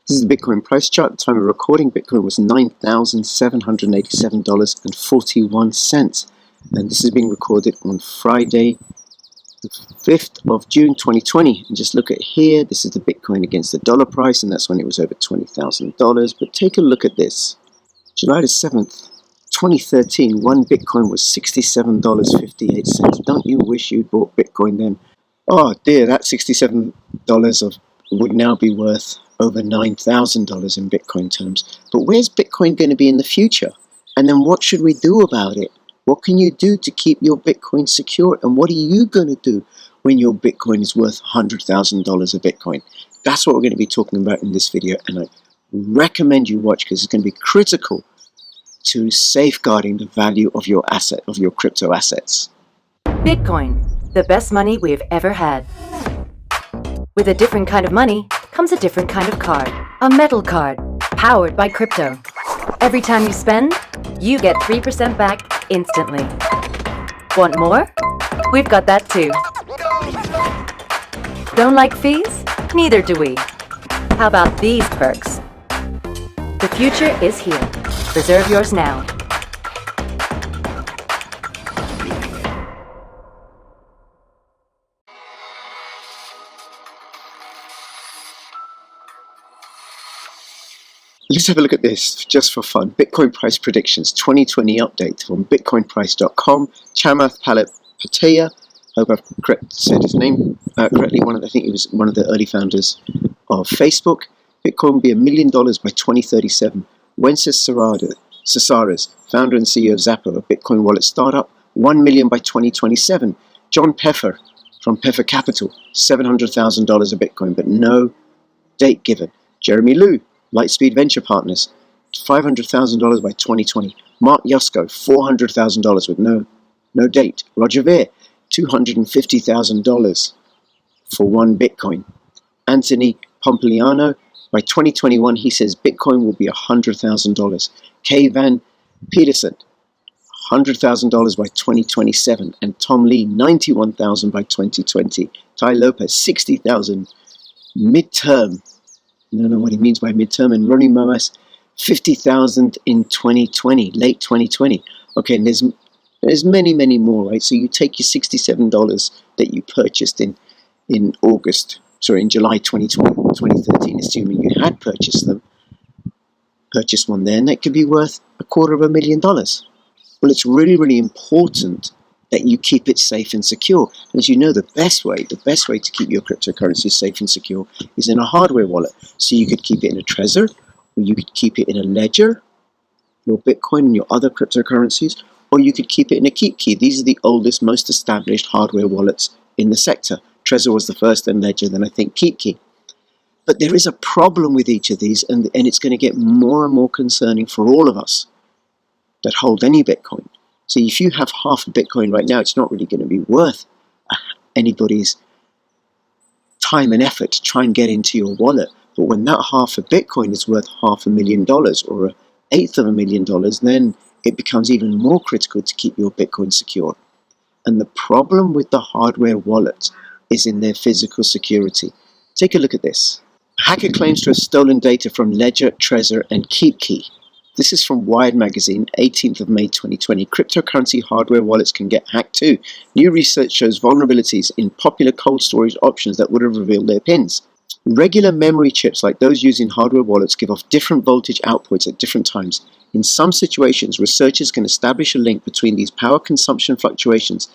This is the Bitcoin price chart. At the time of recording, Bitcoin was $9,787.41. And this is being recorded on Friday, the 5th of June 2020. And just look at here, this is the Bitcoin against the dollar price, and that's when it was over $20,000. But take a look at this. July the 7th, 2013, one Bitcoin was $67.58. Don't you wish you'd bought Bitcoin then? Oh dear, that $67 would now be worth over $9,000 in Bitcoin terms. But where's Bitcoin going to be in the future? And then what should we do about it? What can you do to keep your Bitcoin secure? And what are you going to do when your Bitcoin is worth $100,000 a Bitcoin? That's what we're going to be talking about in this video. And I recommend you watch because it's going to be critical to safeguarding the value of your asset, of your crypto assets. Bitcoin, the best money we've ever had. With a different kind of money comes a different kind of card. A metal card, powered by crypto. Every time you spend, you get 3% back instantly. Want more? We've got that too. Don't like fees? Neither do we. How about these perks? The future is here. Reserve yours now. Let's have a look at this just for fun. Bitcoin price predictions 2020 update from bitcoinprice.com. Chamath Palihapitiya, hope I've said his name correctly. I think he was one of the early founders of Facebook. Bitcoin will be $1 million by 2037. Wences Casares, founder and CEO of Zappo, a Bitcoin wallet startup, $1 million by 2027. John Peffer from Peffer Capital, $700,000 a Bitcoin, but no date given. Jeremy Liu, Lightspeed Venture Partners, $500,000 by 2020. Mark Yusko, $400,000 with no date. Roger Ver, $250,000 for one Bitcoin. Anthony Pompliano, by 2021, he says Bitcoin will be $100,000. Kay Van Peterson, $100,000 by 2027. And Tom Lee, $91,000 by 2020. Tai Lopez, $60,000 midterm. I don't know what he means by midterm. And Ronnie Moas, $50,000 in 2020, late 2020. Okay, and there's many, many more, right? So you take your $67 that you purchased in July 2013, assuming you had purchased one there, and that could be worth $250,000. Well, it's really, really important that you keep it safe and secure. And as you know, the best way to keep your cryptocurrency safe and secure is in a hardware wallet. So you could keep it in a Trezor, or you could keep it in a Ledger, your Bitcoin and your other cryptocurrencies, or you could keep it in a KeepKey. These are the oldest, most established hardware wallets in the sector. Trezor was the first, then Ledger, then I think KeepKey. But there is a problem with each of these, and it's going to get more and more concerning for all of us that hold any Bitcoin. So if you have half a Bitcoin right now, it's not really going to be worth anybody's time and effort to try and get into your wallet. But when that half a Bitcoin is worth $500,000 or $1/8 then it becomes even more critical to keep your Bitcoin secure. And the problem with the hardware wallet is in their physical security. Take a look at this. A hacker claims to have stolen data from Ledger, Trezor, and KeepKey. This is from Wired Magazine, 18th of May 2020. Cryptocurrency hardware wallets can get hacked too. New research shows vulnerabilities in popular cold storage options that would have revealed their pins. Regular memory chips like those used in hardware wallets give off different voltage outputs at different times. In some situations, researchers can establish a link between these power consumption fluctuations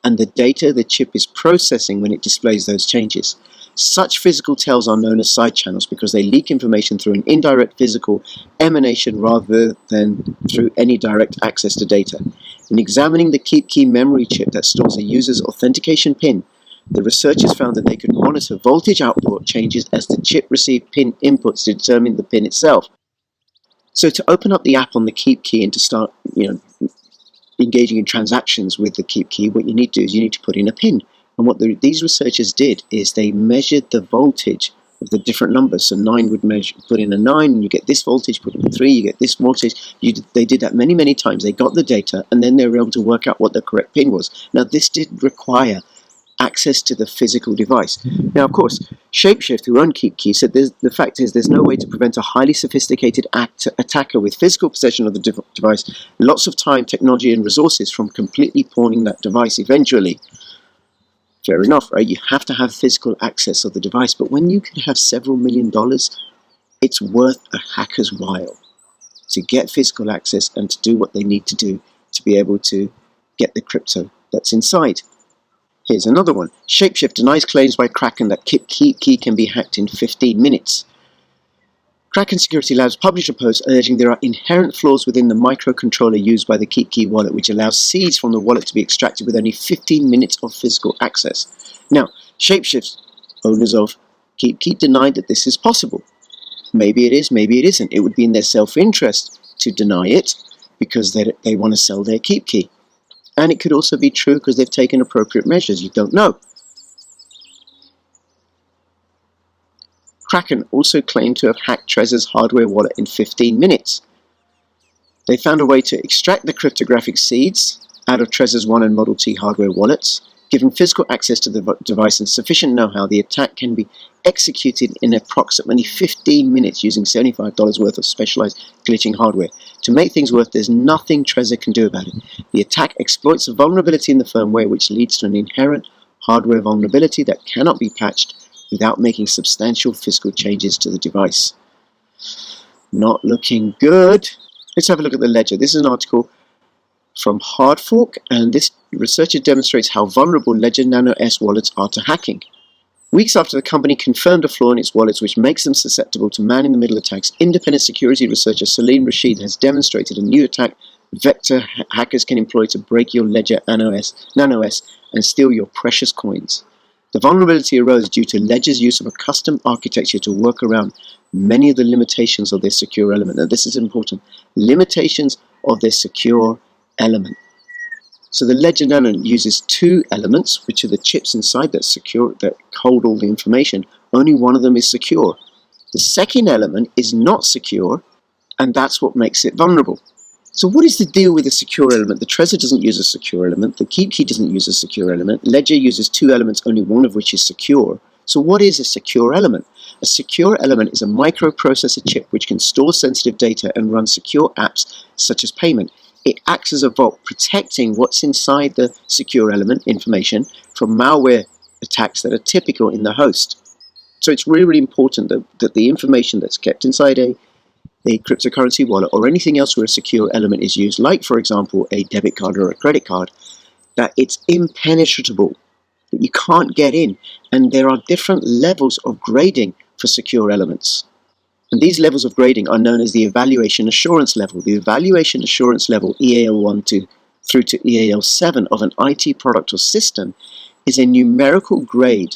and the data the chip is processing when it displays those changes. Such physical tells are known as side channels because they leak information through an indirect physical emanation rather than through any direct access to data. In examining the KeepKey memory chip that stores a user's authentication PIN, the researchers found that they could monitor voltage output changes as the chip received PIN inputs to determine the PIN itself. So to open up the app on the KeepKey and to start, engaging in transactions with the KeepKey, what you need to do is you need to put in a PIN. And what these researchers did is they measured the voltage of the different numbers. So 9 would put in a 9, and you get this voltage, put in a 3, you get this voltage. They did that many, many times. They got the data, and then they were able to work out what the correct PIN was. Now, this did require access to the physical device. Now, of course, Shapeshifter, who own KeepKey, said the fact is there's no way to prevent a highly sophisticated attacker with physical possession of the device, lots of time, technology, and resources from completely pawning that device eventually. Fair enough, right? You have to have physical access of the device, but when you can have several $1 million, it's worth a hacker's while to get physical access and to do what they need to do to be able to get the crypto that's inside. Here's another one. Shapeshifter denies claims by Kraken that KeepKey can be hacked in 15 minutes. Kraken Security Labs published a post urging there are inherent flaws within the microcontroller used by the KeepKey wallet, which allows seeds from the wallet to be extracted with only 15 minutes of physical access. Now, Shapeshift, owners of KeepKey, denied that this is possible. Maybe it is, maybe it isn't. It would be in their self-interest to deny it because they want to sell their KeepKey. And it could also be true because they've taken appropriate measures. You don't know. Kraken also claimed to have hacked Trezor's hardware wallet in 15 minutes. They found a way to extract the cryptographic seeds out of Trezor's 1 and Model T hardware wallets. Given physical access to the device and sufficient know-how, the attack can be executed in approximately 15 minutes using $75 worth of specialized glitching hardware. To make things worse, there's nothing Trezor can do about it. The attack exploits a vulnerability in the firmware which leads to an inherent hardware vulnerability that cannot be patched without making substantial physical changes to the device. Not looking good. Let's have a look at the ledger. This is an article from Hardfork, and this researcher demonstrates how vulnerable Ledger Nano S wallets are to hacking. Weeks after the company confirmed a flaw in its wallets which makes them susceptible to man-in-the-middle attacks, independent security researcher Salim Rashid has demonstrated a new attack vector hackers can employ to break your Ledger Nano S and steal your precious coins. The vulnerability arose due to Ledger's use of a custom architecture to work around many of the limitations of their secure element. Now, this is important. Limitations of their secure element. So the Ledger Nano uses two elements, which are the chips inside that hold all the information. Only one of them is secure. The second element is not secure, and that's what makes it vulnerable. So what is the deal with a secure element? The Trezor doesn't use a secure element. The KeepKey doesn't use a secure element. Ledger uses two elements, only one of which is secure. So what is a secure element? A secure element is a microprocessor chip which can store sensitive data and run secure apps such as payment. It acts as a vault, protecting what's inside the secure element information from malware attacks that are typical in the host. So it's really, really important that the information that's kept inside a cryptocurrency wallet or anything else where a secure element is used, like, for example, a debit card or a credit card, that it's impenetrable, that you can't get in. And there are different levels of grading for secure elements. And these levels of grading are known as the evaluation assurance level. The evaluation assurance level, EAL1 through to EAL7 of an IT product or system, is a numerical grade.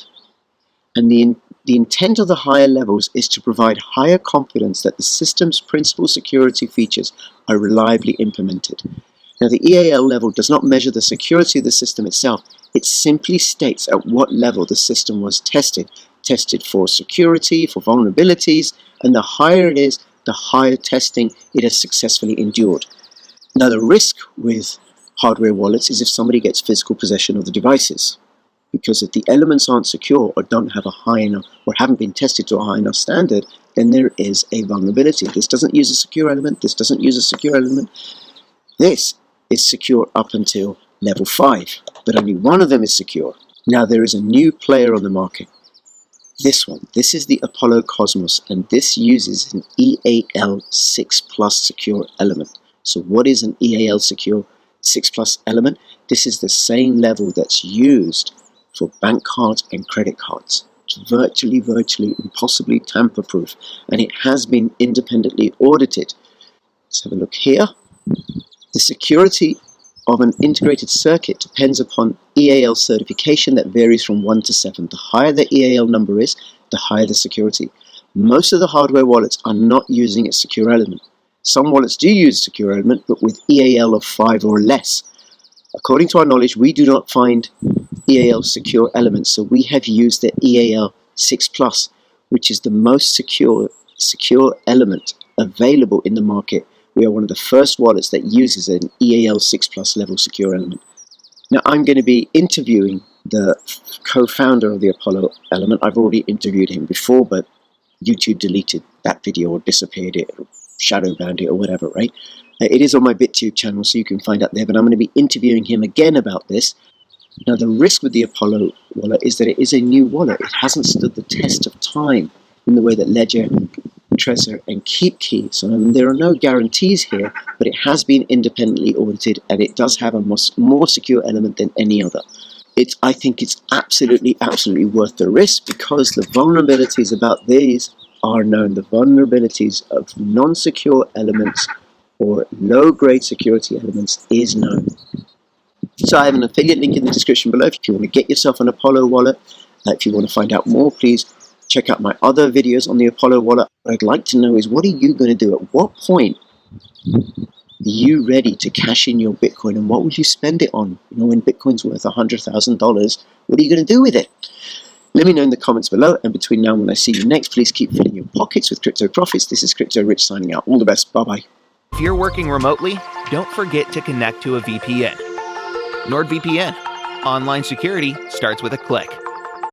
And the intent of the higher levels is to provide higher confidence that the system's principal security features are reliably implemented. Now, the EAL level does not measure the security of the system itself. It simply states at what level the system was tested. Tested for security, for vulnerabilities, and the higher it is, the higher testing it has successfully endured. Now, the risk with hardware wallets is if somebody gets physical possession of the devices. Because if the elements aren't secure or don't have a high enough or haven't been tested to a high enough standard, then there is a vulnerability. This doesn't use a secure element, this doesn't use a secure element. This is secure up until level 5, but only one of them is secure. Now there is a new player on the market. This one. This is the Apollo Cosmos, and this uses an EAL6+ secure element. So what is an EAL secure 6+ element? This is the same level that's used for bank cards and credit cards. It's virtually impossibly tamper-proof, and it has been independently audited. Let's have a look here. The security of an integrated circuit depends upon EAL certification that varies from 1 to 7. The higher the EAL number is, the higher the security. Most of the hardware wallets are not using a secure element. Some wallets do use a secure element, but with EAL of 5 or less. According to our knowledge, we do not find EAL secure elements, so we have used the EAL6+, which is the most secure element available in the market. We are one of the first wallets that uses an EAL6+ level secure element. Now I'm going to be interviewing the co-founder of the Apollo element. I've already interviewed him before, but YouTube deleted that video or disappeared it, or shadow banned it or whatever, right? It is on my BitTube channel, so you can find out there, but I'm going to be interviewing him again about this. Now, the risk with the Apollo wallet is that it is a new wallet. It hasn't stood the test of time in the way that Ledger, Trezor, and KeepKey. So there are no guarantees here, but it has been independently audited, and it does have a more secure element than any other. I think it's absolutely worth the risk, because the vulnerabilities about these are known. The vulnerabilities of non-secure elements or low-grade security elements is known. So I have an affiliate link in the description below if you want to get yourself an Apollo wallet. If you want to find out more, please check out my other videos on the Apollo wallet. What I'd like to know is, what are you going to do? At what point are you ready to cash in your Bitcoin, and what would you spend it on? You know, when Bitcoin's worth $100,000, what are you going to do with it? Let me know in the comments below, and between now and when I see you next, please keep filling your pockets with crypto profits. This is Crypto Rich signing out. All the best. Bye-bye. If you're working remotely, don't forget to connect to a VPN. NordVPN. Online security starts with a click.